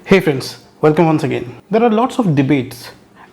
Hey friends, welcome once again. There are lots of debates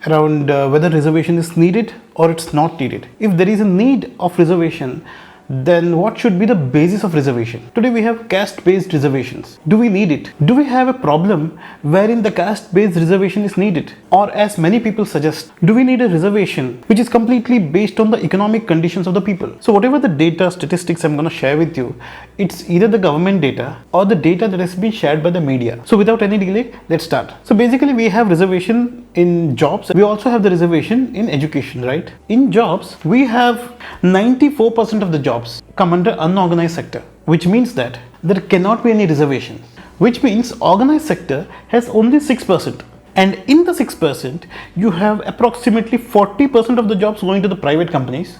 around whether reservation is needed or it's not needed. If there is a need of reservation, then what should be the basis of reservation? Today we have caste-based reservations. Do we need it? Do we have a problem wherein the caste-based reservation is needed? Or as many people suggest, do we need a reservation which is completely based on the economic conditions of the people? So whatever the data, statistics I'm going to share with you, it's either the government data or the data that has been shared by the media. So without any delay, let's start. So basically we have reservation in jobs. We also have the reservation in education, right? In jobs, we have 94% of the jobs come under unorganized sector, which means that there cannot be any reservation, which means organized sector has only 6%. And in the 6%, you have approximately 40% of the jobs going to the private companies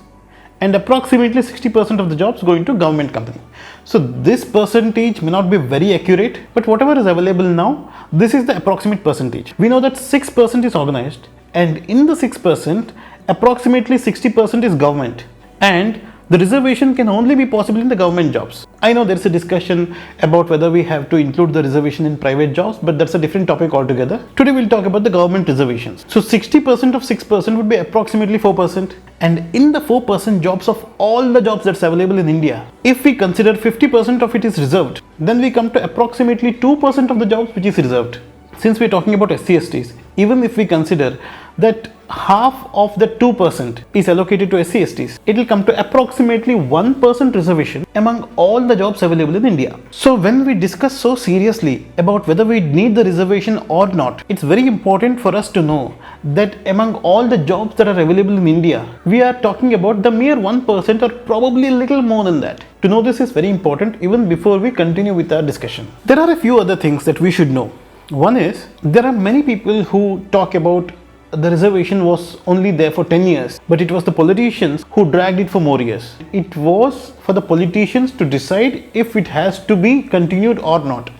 and approximately 60% of the jobs going to government company. So this percentage may not be very accurate, but whatever is available now, this is the approximate percentage. We know that 6% is organized, and in the 6%, approximately 60% is government, and the reservation can only be possible in the government jobs. I know there is a discussion about whether we have to include the reservation in private jobs, but that's a different topic altogether. Today we'll talk about the government reservations. So 60% of 6% would be approximately 4%. And in the 4% jobs of all the jobs that's available in India, if we consider 50% of it is reserved, then we come to approximately 2% of the jobs which is reserved. Since we're talking about SCSTs, even if we consider that half of the 2% is allocated to SCSTs, it will come to approximately 1% reservation among all the jobs available in India. So when we discuss so seriously about whether we need the reservation or not, it's very important for us to know that among all the jobs that are available in India, we are talking about the mere 1% or probably a little more than that. To know this is very important even before we continue with our discussion. There are a few other things that we should know. One is, there are many people who talk about the reservation was only there for 10 years, but it was the politicians who dragged it for more years. It was for the politicians to decide if it has to be continued or not,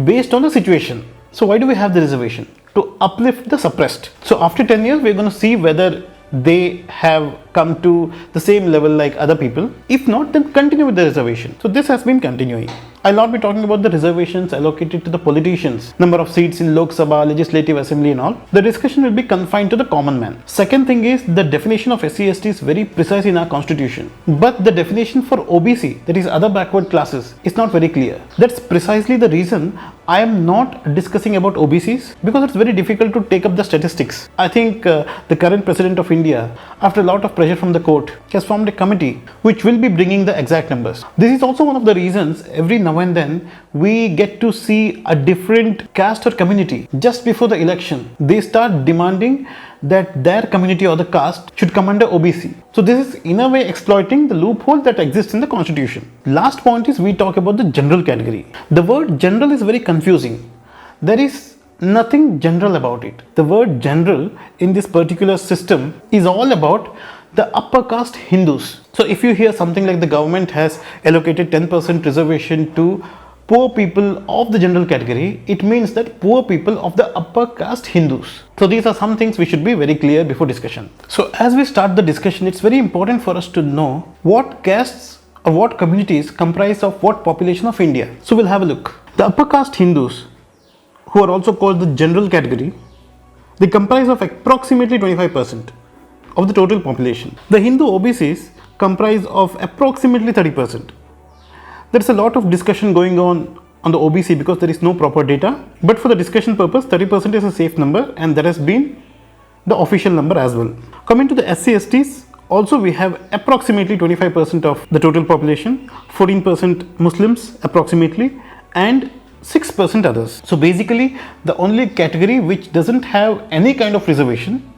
based on the situation. So why do we have the reservation? To uplift the suppressed. So after 10 years, we're going to see whether they have come to the same level like other people. If not, then continue with the reservation. So this has been continuing. I'll not be talking about the reservations allocated to the politicians, number of seats in Lok Sabha, Legislative Assembly and all. The discussion will be confined to the common man. Second thing is, the definition of SCST is very precise in our constitution. But the definition for OBC, that is other backward classes, is not very clear. That's precisely the reason I am not discussing about OBCs, because it's very difficult to take up the statistics. I think the current President of India, after a lot of pressure from the court, has formed a committee which will be bringing the exact numbers. This is also one of the reasons every now and then we get to see a different caste or community just before the election. They start demanding that their community or the caste should come under OBC. So this is in a way exploiting the loophole that exists in the constitution. Last point is, we talk about the general category. The word general is very confusing. There is nothing general about it. The word general in this particular system is all about the upper caste Hindus. So if you hear something like the government has allocated 10% reservation to poor people of the general category, it means that poor people of the upper caste Hindus. So these are some things we should be very clear before discussion. So as we start the discussion, it's very important for us to know what castes or what communities comprise of what population of India. So we'll have a look. The upper caste Hindus, who are also called the general category, they comprise of approximately 25% of the total population. The Hindu OBCs comprise of approximately 30%. There's a lot of discussion going on the OBC because there is no proper data, but for the discussion purpose, 30% is a safe number, and that has been the official number as well. Coming to the SCSTs, also we have approximately 25% of the total population, 14% Muslims approximately, and 6% others. So basically, the only category which doesn't have any kind of reservation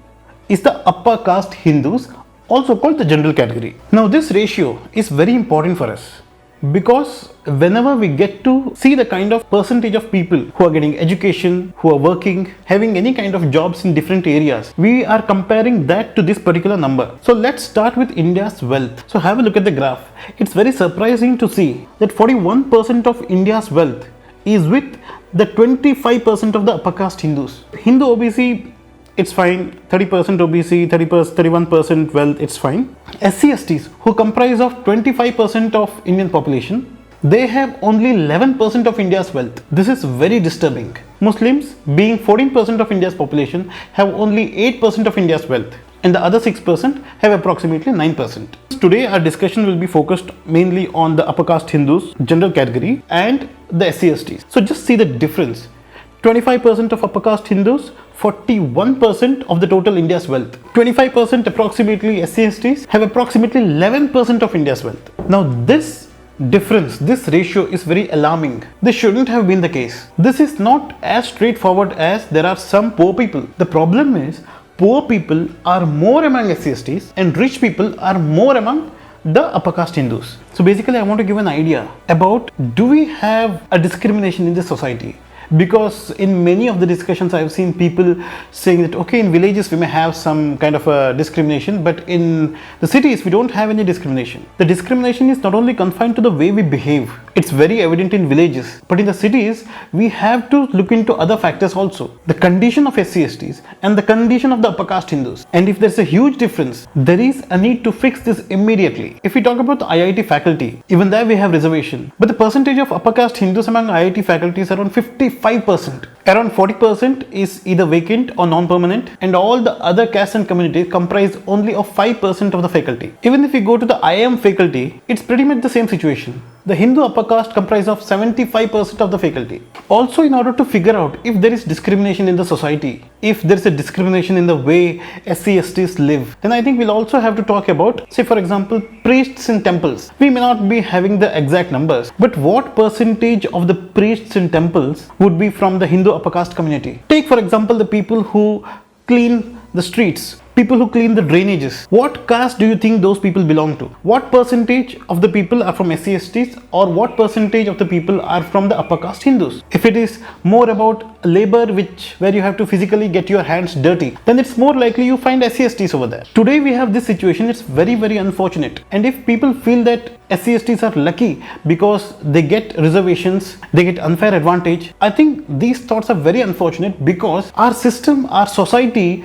is the upper caste Hindus, also called the general category. Now this ratio is very important for us, because whenever we get to see the kind of percentage of people who are getting education, who are working, having any kind of jobs in different areas, we are comparing that to this particular number. So let's start with India's wealth. So have a look at the graph. It's very surprising to see that 41% of India's wealth is with the 25% of the upper caste Hindus. Hindu OBC, it's fine. 30% OBC, 31% wealth, it's fine. SCSTs, who comprise of 25% of Indian population, they have only 11% of India's wealth. This is very disturbing. Muslims, being 14% of India's population, have only 8% of India's wealth, and the other 6% have approximately 9%. Today our discussion will be focused mainly on the upper caste Hindus, general category, and the SCSTs. So just see the difference. 25% of upper caste Hindus, 41% of the total India's wealth. 25% approximately SCSTs have approximately 11% of India's wealth. Now this difference, this ratio is very alarming. This shouldn't have been the case. This is not as straightforward as there are some poor people. The problem is poor people are more among SCSTs and rich people are more among the upper caste Hindus. So basically I want to give an idea about, do we have a discrimination in this society? Because in many of the discussions I have seen people saying that okay, in villages we may have some kind of a discrimination, but in the cities we don't have any discrimination. The discrimination is not only confined to the way we behave, it's very evident in villages, but in the cities we have to look into other factors also. The condition of SCSTs and the condition of the upper caste Hindus. And if there's a huge difference, there is a need to fix this immediately. If we talk about the IIT faculty, even there we have reservation, but the percentage of upper caste Hindus among IIT faculty is around 55%. Around 40% is either vacant or non-permanent, and all the other castes and communities comprise only of 5% of the faculty. Even if we go to the IIM faculty, it's pretty much the same situation. The Hindu upper caste comprise of 75% of the faculty. Also, in order to figure out if there is discrimination in the society, if there is a discrimination in the way SCSTs live, then I think we'll also have to talk about, say for example, priests in temples. We may not be having the exact numbers, but what percentage of the priests in temples would be from the Hindu upper caste community? Take for example the people who clean the streets, people who clean the drainages. What caste do you think those people belong to? What percentage of the people are from SCSTs, or what percentage of the people are from the upper caste Hindus? If it is more about labor where you have to physically get your hands dirty, then it's more likely you find SCSTs over there. Today we have this situation. It's very, very unfortunate. And if people feel that SCSTs are lucky because they get reservations, they get unfair advantage, I think these thoughts are very unfortunate, because our system, our society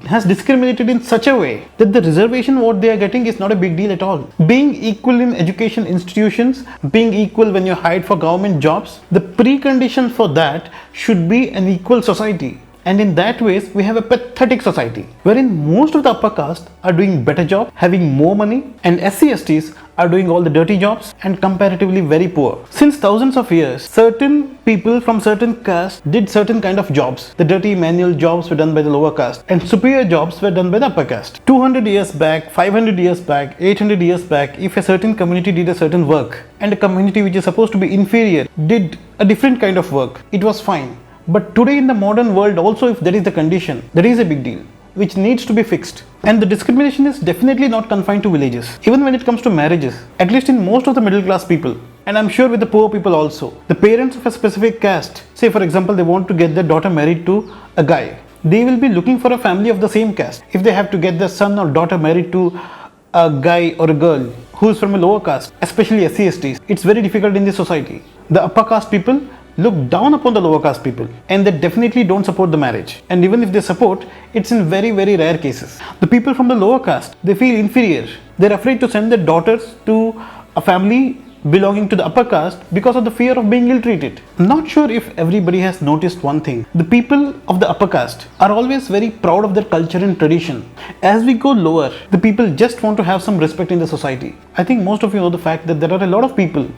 has discriminated in such a way that the reservation what they are getting is not a big deal at all. Being equal in education institutions, being equal when you hired for government jobs, the precondition for that should be an equal society. And in that ways, we have a pathetic society wherein most of the upper caste are doing better job, having more money, and SCSTs are doing all the dirty jobs and comparatively very poor. Since thousands of years, certain people from certain castes did certain kind of jobs. The dirty manual jobs were done by the lower caste, and superior jobs were done by the upper caste. 200 years back, 500 years back, 800 years back, if a certain community did a certain work and a community which is supposed to be inferior did a different kind of work, it was fine. But today in the modern world also, if there is the condition, there is a big deal which needs to be fixed. And the discrimination is definitely not confined to villages. Even when it comes to marriages, at least in most of the middle class people, and I'm sure with the poor people also, the parents of a specific caste, say for example they want to get their daughter married to a guy, they will be looking for a family of the same caste. If they have to get their son or daughter married to a guy or a girl who is from a lower caste, especially SCSTs, it's very difficult in this society. The upper caste people look down upon the lower caste people, and they definitely don't support the marriage. And even if they support, it's in very, very rare cases. The people from the lower caste, they feel inferior. They're afraid to send their daughters to a family belonging to the upper caste because of the fear of being ill-treated. I'm not sure if everybody has noticed one thing. The people of the upper caste are always very proud of their culture and tradition. As we go lower, the people just want to have some respect in the society. I think most of you know the fact that there are a lot of people,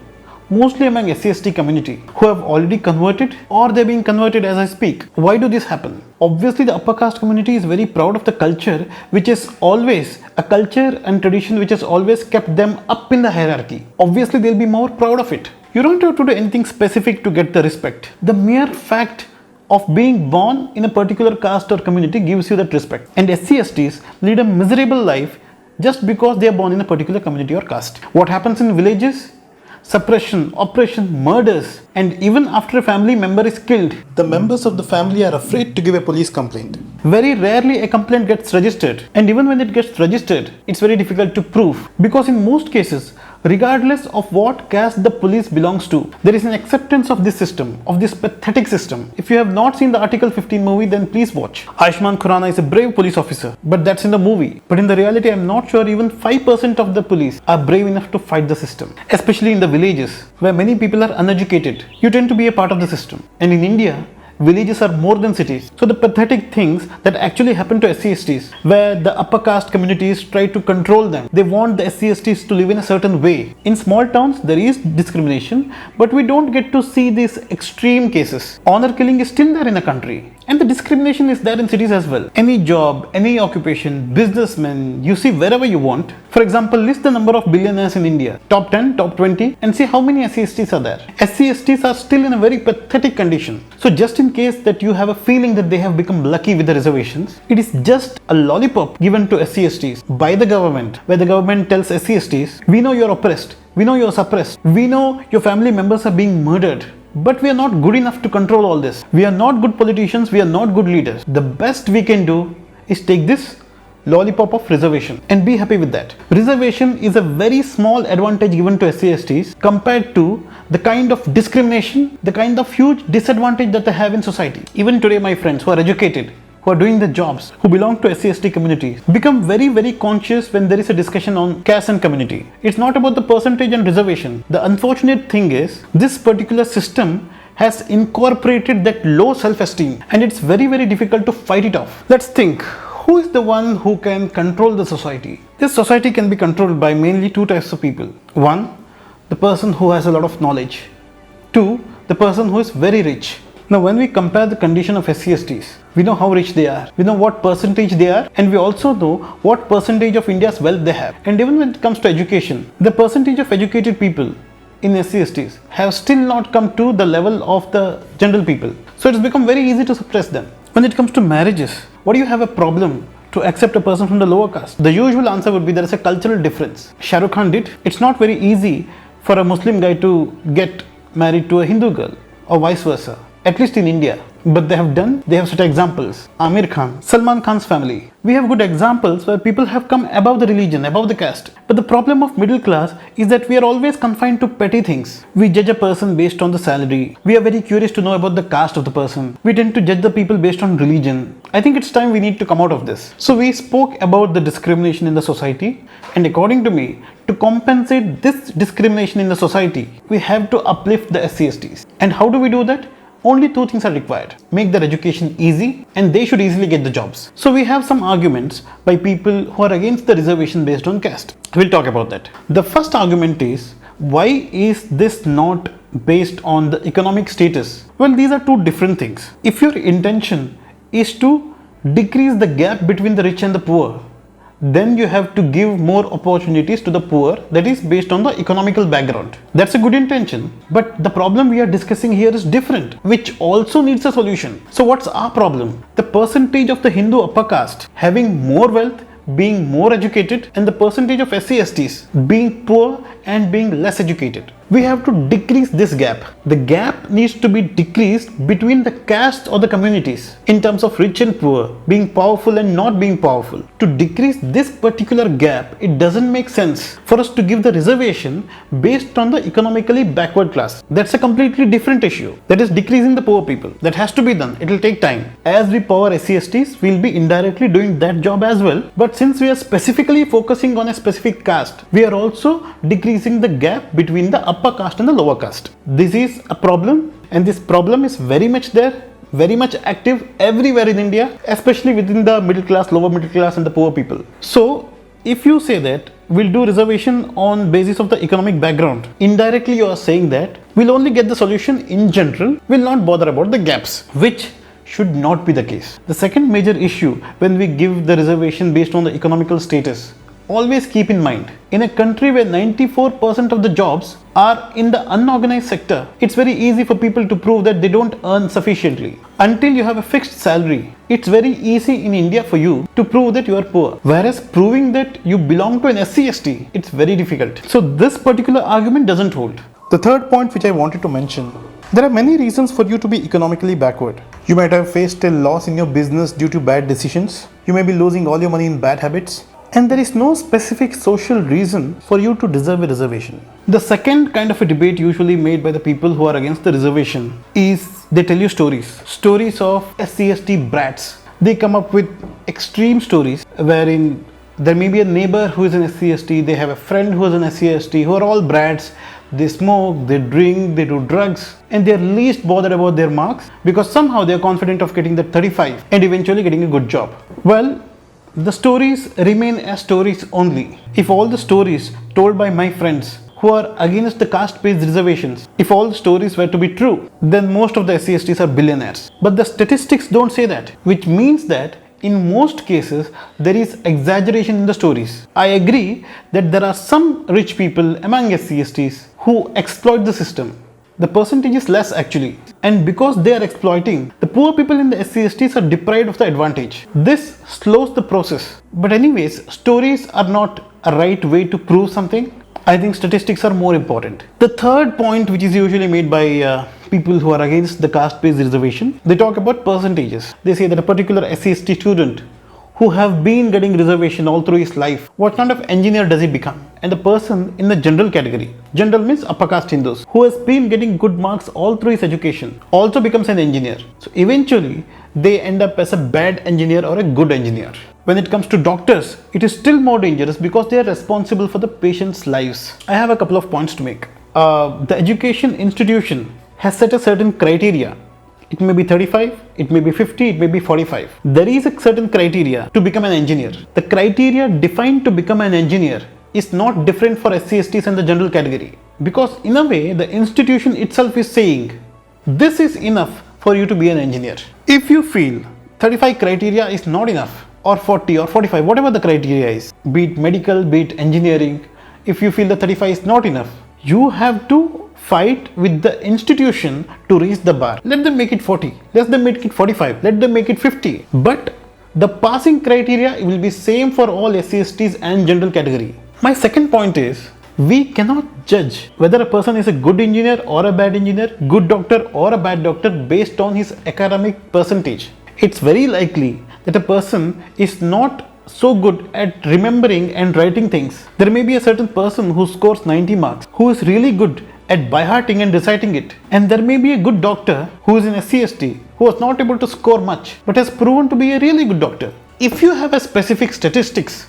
mostly among SCST community, who have already converted, or they're being converted as I speak. Why do this happen? Obviously the upper caste community is very proud of the culture, which is always a culture and tradition which has always kept them up in the hierarchy. Obviously they'll be more proud of it. You don't have to do anything specific to get the respect. The mere fact of being born in a particular caste or community gives you that respect. And SCSTs lead a miserable life just because they are born in a particular community or caste. What happens in villages? Suppression, oppression, murders, and even after a family member is killed, the members of the family are afraid to give a police complaint. Very rarely a complaint gets registered, and even when it gets registered, it's very difficult to prove, because in most cases, regardless of what caste the police belongs to, there is an acceptance of this system, of this pathetic system. If you have not seen the Article 15 movie, then please watch. Ayushmann Khurrana is a brave police officer, but that's in the movie. But in the reality, I'm not sure even 5% of the police are brave enough to fight the system. Especially in the villages, where many people are uneducated, you tend to be a part of the system. And in India, villages are more than cities. So the pathetic things that actually happen to SCSTs, where the upper caste communities try to control them. They want the SCSTs to live in a certain way. In small towns, there is discrimination, but we don't get to see these extreme cases. Honor killing is still there in a country. And the discrimination is there in cities as well. Any job, any occupation, businessman, you see wherever you want. For example, list the number of billionaires in India. Top 10, top 20, and see how many SCSTs are there. SCSTs are still in a very pathetic condition. So just in case that you have a feeling that they have become lucky with the reservations, it is just a lollipop given to SCSTs by the government, where the government tells SCSTs, we know you're oppressed, we know you're suppressed, we know your family members are being murdered. But we are not good enough to control all this. We are not good politicians, we are not good leaders. The best we can do is take this lollipop of reservation and be happy with that. Reservation is a very small advantage given to SCSTs compared to the kind of discrimination, the kind of huge disadvantage that they have in society. Even today, my friends who are educated, who are doing the jobs, who belong to SCST communities, become very, very conscious when there is a discussion on caste and community. It's not about the percentage and reservation. The unfortunate thing is, this particular system has incorporated that low self-esteem, and it's very, very difficult to fight it off. Let's think, who is the one who can control the society? This society can be controlled by mainly two types of people. One, the person who has a lot of knowledge. Two, the person who is very rich. Now, when we compare the condition of SCSTs, we know how rich they are, we know what percentage they are, and we also know what percentage of India's wealth they have. And even when it comes to education, the percentage of educated people in SCSTs have still not come to the level of the general people. So it's become very easy to suppress them. When it comes to marriages, what do you have a problem to accept a person from the lower caste? The usual answer would be there is a cultural difference. Shah Rukh Khan did. It's not very easy for a Muslim guy to get married to a Hindu girl or vice versa. At least in India. But they have set examples. Amir Khan, Salman Khan's family. We have good examples where people have come above the religion, above the caste. But the problem of middle class is that we are always confined to petty things. We judge a person based on the salary. We are very curious to know about the caste of the person. We tend to judge the people based on religion. I think it's time we need to come out of this. So we spoke about the discrimination in the society, and according to me, to compensate this discrimination in the society, we have to uplift the SCSTs. And how do we do that? Only two things are required. Make their education easy, and they should easily get the jobs. So we have some arguments by people who are against the reservation based on caste. We'll talk about that. The first argument is, why is this not based on the economic status? Well, these are two different things. If your intention is to decrease the gap between the rich and the poor, then you have to give more opportunities to the poor, that is based on the economical background. That's a good intention, but the problem we are discussing here is different, which also needs a solution. So what's our problem? The percentage of the Hindu upper caste having more wealth, being more educated, and the percentage of SCSTs being poor and being less educated. We have to decrease this gap. The gap needs to be decreased between the castes or the communities in terms of rich and poor, being powerful and not being powerful. To decrease this particular gap, it doesn't make sense for us to give the reservation based on the economically backward class. That's a completely different issue. That is decreasing the poor people. That has to be done. It will take time. As we power SCSTs, we'll be indirectly doing that job as well. But since we are specifically focusing on a specific caste, we are also decreasing the gap between the upper caste and the lower caste. This is a problem, and this problem is very much there, very much active everywhere in India, especially within the middle class, lower middle class, and the poor people. So if you say that we'll do reservation on basis of the economic background, indirectly you are saying that we'll only get the solution in general, we'll not bother about the gaps, which should not be the case. The second major issue when we give the reservation based on the economical status, always keep in mind, in a country where 94% of the jobs are in the unorganized sector, it's very easy for people to prove that they don't earn sufficiently. Until you have a fixed salary, it's very easy in India for you to prove that you are poor. Whereas proving that you belong to an SCST, it's very difficult. So this particular argument doesn't hold. The third point which I wanted to mention, there are many reasons for you to be economically backward. You might have faced a loss in your business due to bad decisions. You may be losing all your money in bad habits. And there is no specific social reason for you to deserve a reservation. The second kind of a debate usually made by the people who are against the reservation is they tell you stories of SCST brats. They come up with extreme stories wherein there may be a neighbor who is an SCST, they have a friend who is an SCST, who are all brats, they smoke, they drink, they do drugs, and they're least bothered about their marks because somehow they're confident of getting that 35 and eventually getting a good job. Well, the stories remain as stories only. If all the stories told by my friends who are against the caste-based reservations, if all the stories were to be true, then most of the SCSTs are billionaires. But the statistics don't say that, which means that in most cases there is exaggeration in the stories. I agree that there are some rich people among SCSTs who exploit the system. The percentage is less actually, and because they are exploiting, the poor people in the SCSTs are deprived of the advantage. This slows the process. But anyways, stories are not a right way to prove something. I think statistics are more important. The third point, which is usually made by people who are against the caste-based reservation, they talk about percentages. They say that a particular SCST student who have been getting reservation all through his life, what kind of engineer does he become? And the person in the general category, general means upper caste Hindus, who has been getting good marks all through his education, also becomes an engineer. So eventually, they end up as a bad engineer or a good engineer. When it comes to doctors, it is still more dangerous because they are responsible for the patient's lives. I have a couple of points to make. The education institution has set a certain criteria. It may be 35, it may be 50, it may be 45. There is a certain criteria to become an engineer. The criteria defined to become an engineer is not different for SCSTs and the general category. Because in a way, the institution itself is saying, this is enough for you to be an engineer. If you feel 35 criteria is not enough, or 40 or 45, whatever the criteria is, be it medical, be it engineering, if you feel the 35 is not enough, you have to fight with the institution to reach the bar. Let them make it 40, let them make it 45, let them make it 50. But the passing criteria will be same for all SCSTs and general category. My second point is, we cannot judge whether a person is a good engineer or a bad engineer, good doctor or a bad doctor based on his academic percentage. It's very likely that a person is not so good at remembering and writing things. There may be a certain person who scores 90 marks, who is really good at by-hearting and reciting it. And there may be a good doctor who is in SCST, who was not able to score much, but has proven to be a really good doctor. If you have a specific statistics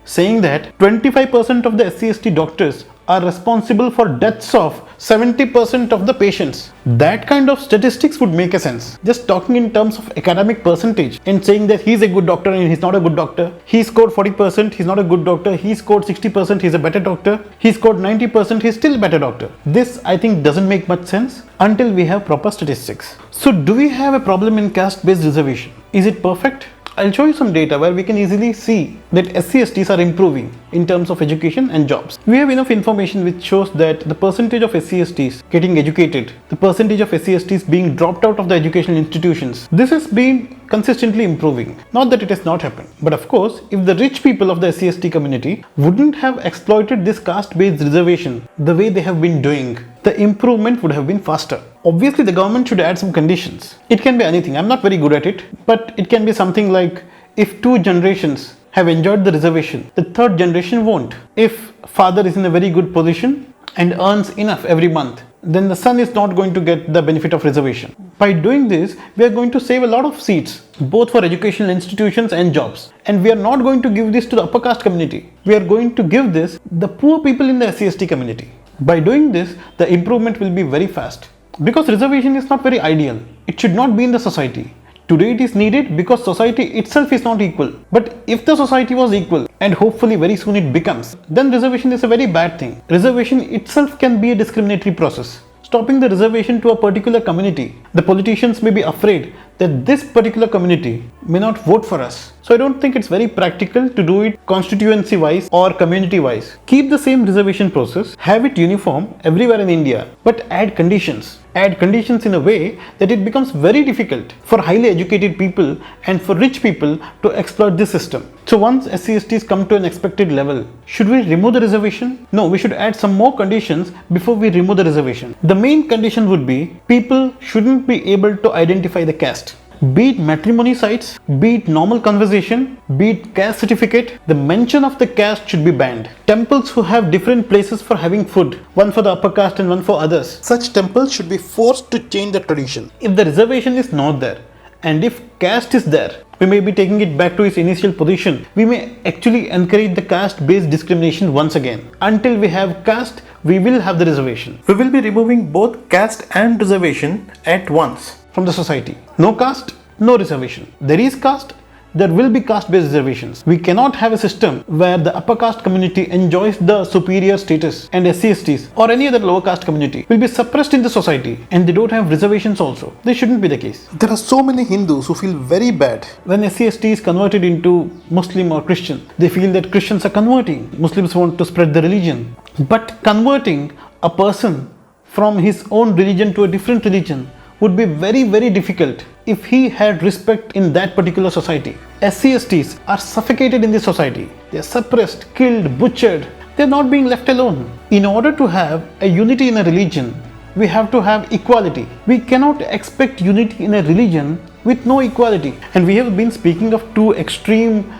saying that 25% of the SCST doctors are responsible for deaths of 70% of the patients, that kind of statistics would make a sense. Just talking in terms of academic percentage and saying that he's a good doctor and he's not a good doctor, he scored 40%, he's not a good doctor, he scored 60%, he's a better doctor, he scored 90%, he's still a better doctor. This I think doesn't make much sense until we have proper statistics. So do we have a problem in caste-based reservation? Is it perfect? I'll show you some data where we can easily see that SCSTs are improving in terms of education and jobs. We have enough information which shows that the percentage of SCSTs getting educated, the percentage of SCSTs being dropped out of the educational institutions, this has been consistently improving. Not that it has not happened. But of course, if the rich people of the SCST community wouldn't have exploited this caste-based reservation the way they have been doing, the improvement would have been faster. Obviously, the government should add some conditions. It can be anything. I'm not very good at it, but it can be something like if 2 generations have enjoyed the reservation, the 3rd generation won't. If father is in a very good position and earns enough every month, then the son is not going to get the benefit of reservation. By doing this, we are going to save a lot of seats, both for educational institutions and jobs. And we are not going to give this to the upper caste community. We are going to give this the poor people in the SCST community. By doing this, the improvement will be very fast. Because reservation is not very ideal. It should not be in the society. Today it is needed because society itself is not equal. But if the society was equal, and hopefully very soon it becomes, then reservation is a very bad thing. Reservation itself can be a discriminatory process. Stopping the reservation to a particular community, the politicians may be afraid that this particular community may not vote for us. So I don't think it's very practical to do it constituency wise or community wise. Keep the same reservation process, have it uniform everywhere in India, but add conditions. Add conditions in a way that it becomes very difficult for highly educated people and for rich people to exploit this system. So once SCSTs come to an expected level, should we remove the reservation? No, we should add some more conditions before we remove the reservation. The main condition would be people shouldn't be able to identify the caste. Be it matrimony sites, be it normal conversation, be it caste certificate, the mention of the caste should be banned. Temples who have different places for having food, one for the upper caste and one for others, such temples should be forced to change the tradition. If the reservation is not there, And if caste is there, we may be taking it back to its initial position. We may actually encourage the caste-based discrimination once again. Until we have caste, we will have the reservation. We will be removing both caste and reservation at once from the society. No caste, no reservation. There is caste, there will be caste-based reservations. We cannot have a system where the upper caste community enjoys the superior status and SCSTs or any other lower caste community will be suppressed in the society and they don't have reservations also. This shouldn't be the case. There are so many Hindus who feel very bad when SCST is converted into Muslim or Christian. They feel that Christians are converting. Muslims want to spread the religion. But converting a person from his own religion to a different religion would be very, very difficult if he had respect in that particular society. SCSTs are suffocated in this society. They are suppressed, killed, butchered. They are not being left alone. In order to have a unity in a religion, we have to have equality. We cannot expect unity in a religion with no equality. And we have been speaking of two extreme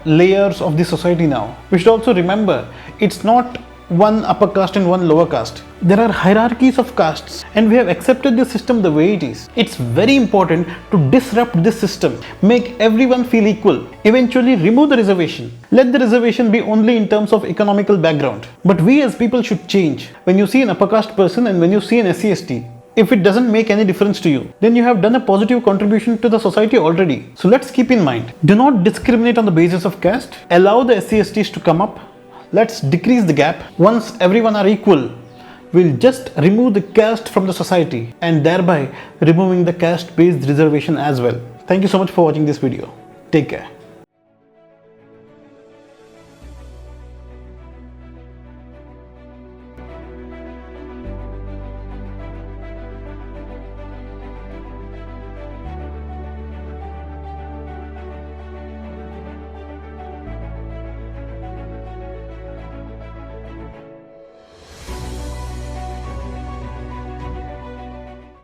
layers of the society now. We should also remember, it's not one upper caste and one lower caste. There are hierarchies of castes and we have accepted the system the way it is. It's very important to disrupt this system, make everyone feel equal, eventually remove the reservation. Let the reservation be only in terms of economical background. But we as people should change. When you see an upper caste person and when you see an SCST, if it doesn't make any difference to you, then you have done a positive contribution to the society already. So let's keep in mind, do not discriminate on the basis of caste. Allow the SCSTs to come up. Let's decrease the gap. Once everyone are equal, we'll just remove the caste from the society and thereby removing the caste-based reservation as well. Thank you so much for watching this video. Take care.